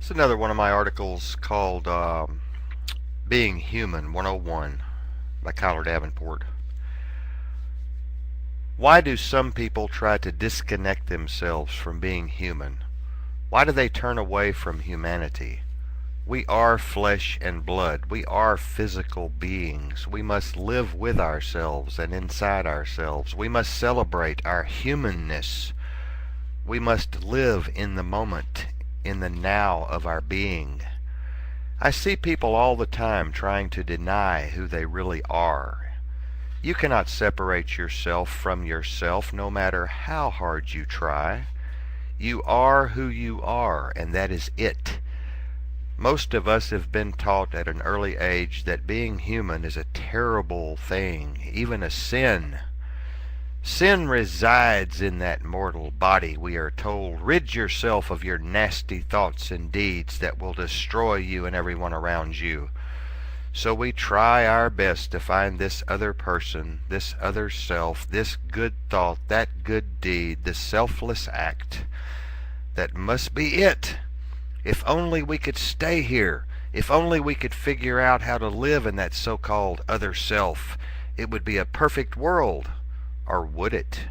It's another one of my articles called Being Human 101 by Kiler Davneport. Why do some people try to disconnect themselves from being human? Why do they turn away from humanity? We are flesh and blood. We are physical beings. We must live with ourselves and inside ourselves. We must celebrate our humanness. We must live in the moment, in the now of our being. I see people all the time trying to deny who they really are. You cannot separate yourself from yourself no matter how hard you try. You are who you are, and that is it. Most of us have been taught at an early age that being human is a terrible thing, even a sin. Sin resides in that mortal body, we are told. Rid yourself of your nasty thoughts and deeds that will destroy you and everyone around you. So we try our best to find this other person, this other self, this good thought, that good deed, this selfless act. That must be it. If only we could stay here. If only we could figure out how to live in that so-called other self, it would be a perfect world. Or would it?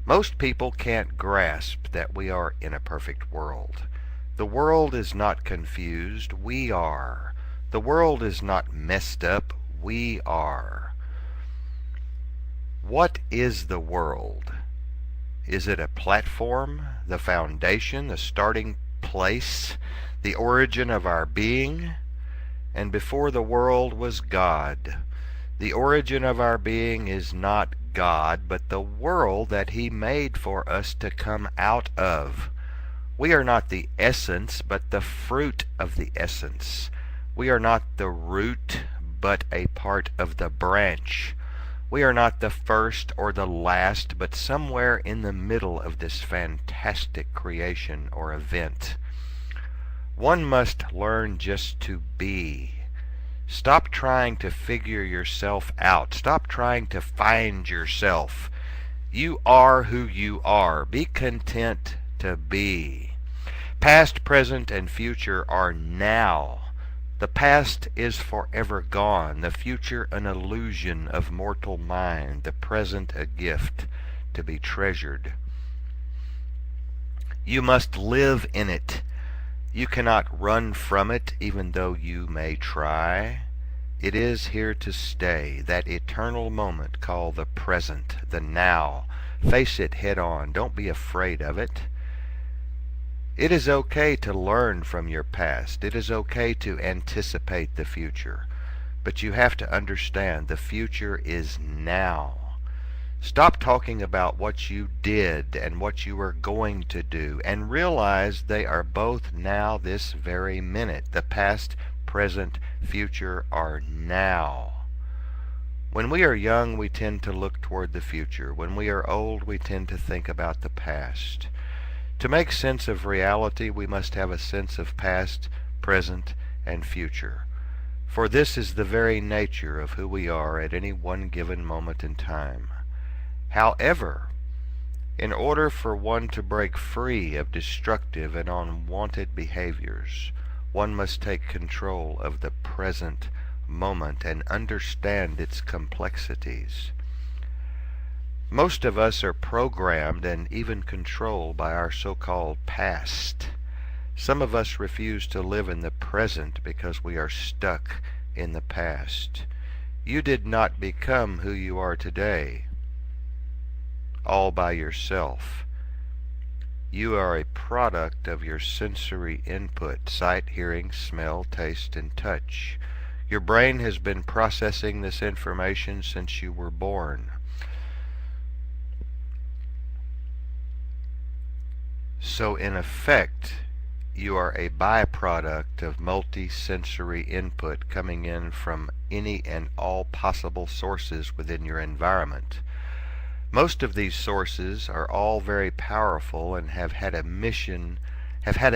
Most people can't grasp that we are in a perfect world. The world is not confused. We are. The world is not messed up. We are. What is the world? Is it a platform, the foundation, the starting place, the origin of our being? And before the world was God. The origin of our being is not God, but the world that He made for us to come out of. We are not the essence, but the fruit of the essence. We are not the root, but a part of the branch. We are not the first or the last, but somewhere in the middle of this fantastic creation or event. One must learn just to be. Stop trying to figure yourself out. Stop trying to find yourself. You are who you are. Be content to be. Past, present, and future are now. The past is forever gone. The future an illusion of mortal mind. The present a gift to be treasured. You must live in it. You cannot run from it, even though you may try. It is here to stay, that eternal moment called the present, the now. Face it head on. Don't be afraid of it. It is okay to learn from your past. It is okay to anticipate the future. But you have to understand the future is now. Stop talking about what you did and what you are going to do, and realize they are both now this very minute. The past, present, future are now. When we are young, we tend to look toward the future. When we are old, we tend to think about the past. To make sense of reality, we must have a sense of past, present, and future. For this is the very nature of who we are at any one given moment in time. However, in order for one to break free of destructive and unwanted behaviors, one must take control of the present moment and understand its complexities. Most of us are programmed and even controlled by our so-called past. Some of us refuse to live in the present because we are stuck in the past. You did not become who you are today all by yourself. You are a product of your sensory input: sight, hearing, smell, taste, and touch. Your brain has been processing this information since you were born. So in effect, you are a byproduct of multi-sensory input coming in from any and all possible sources within your environment. Most of these sources are all very powerful and have had a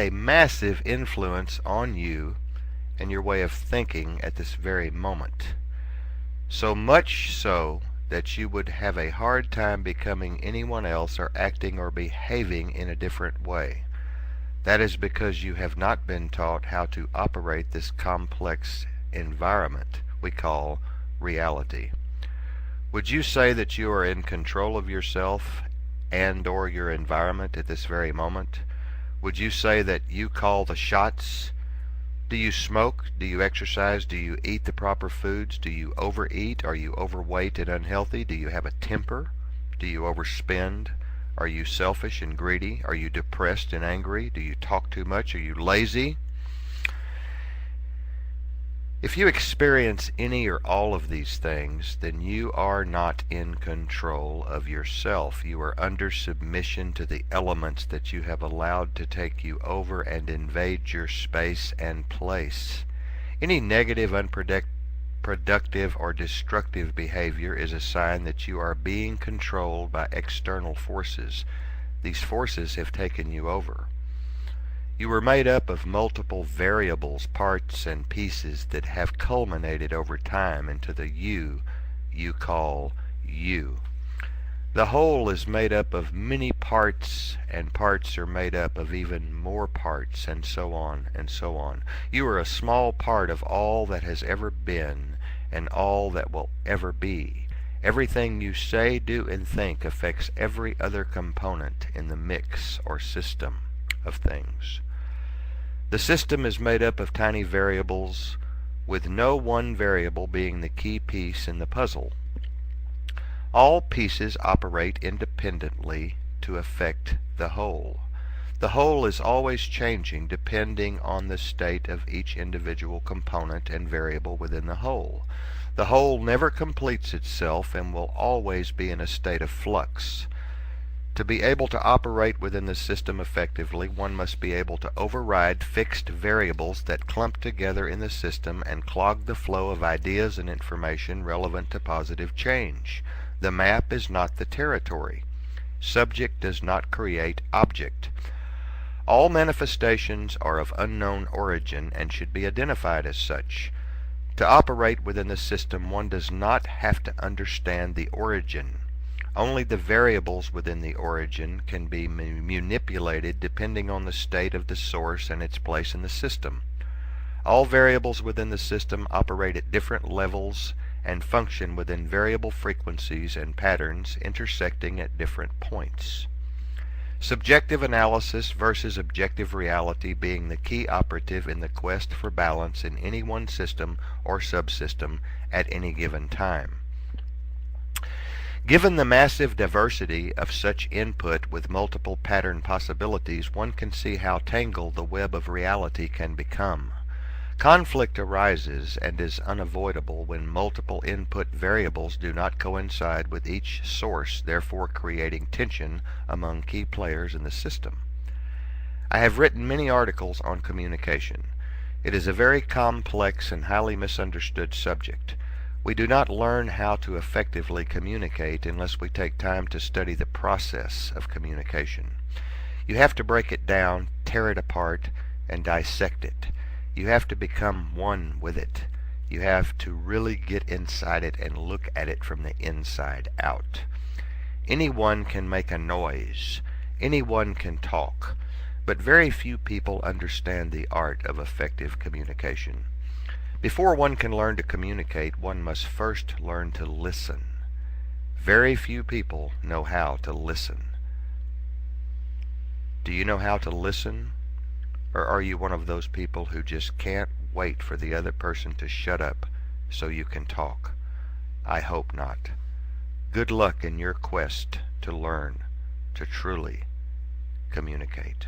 massive influence on you and your way of thinking at this very moment. So much so that you would have a hard time becoming anyone else or acting or behaving in a different way. That is because you have not been taught how to operate this complex environment we call reality. Would you say that you are in control of yourself and or your environment at this very moment? Would you say that you call the shots? Do you smoke? Do you exercise? Do you eat the proper foods? Do you overeat? Are you overweight and unhealthy? Do you have a temper? Do you overspend? Are you selfish and greedy? Are you depressed and angry? Do you talk too much? Are you lazy? If you experience any or all of these things, then you are not in control of yourself. You are under submission to the elements that you have allowed to take you over and invade your space and place. Any negative, unproductive, or destructive behavior is a sign that you are being controlled by external forces. These forces have taken you over. You were made up of multiple variables, parts, and pieces that have culminated over time into the you call you. The whole is made up of many parts, and parts are made up of even more parts, and so on and so on. You are a small part of all that has ever been and all that will ever be. Everything you say, do, and think affects every other component in the mix or system of things. The system is made up of tiny variables, with no one variable being the key piece in the puzzle. All pieces operate independently to affect the whole. The whole is always changing depending on the state of each individual component and variable within the whole. The whole never completes itself and will always be in a state of flux. To be able to operate within the system effectively, one must be able to override fixed variables that clump together in the system and clog the flow of ideas and information relevant to positive change. The map is not the territory. Subject does not create object. All manifestations are of unknown origin and should be identified as such. To operate within the system, one does not have to understand the origin. Only the variables within the origin can be manipulated depending on the state of the source and its place in the system. All variables within the system operate at different levels and function within variable frequencies and patterns intersecting at different points. Subjective analysis versus objective reality being the key operative in the quest for balance in any one system or subsystem at any given time. Given the massive diversity of such input with multiple pattern possibilities, one can see how tangled the web of reality can become. Conflict arises and is unavoidable when multiple input variables do not coincide with each source, therefore creating tension among key players in the system. I have written many articles on communication. It is a very complex and highly misunderstood subject. We do not learn how to effectively communicate unless we take time to study the process of communication. You have to break it down, tear it apart, and dissect it. You have to become one with it. You have to really get inside it and look at it from the inside out. Anyone can make a noise. Anyone can talk. But very few people understand the art of effective communication. Before one can learn to communicate, one must first learn to listen. Very few people know how to listen. Do you know how to listen? Or are you one of those people who just can't wait for the other person to shut up so you can talk? I hope not. Good luck in your quest to learn to truly communicate.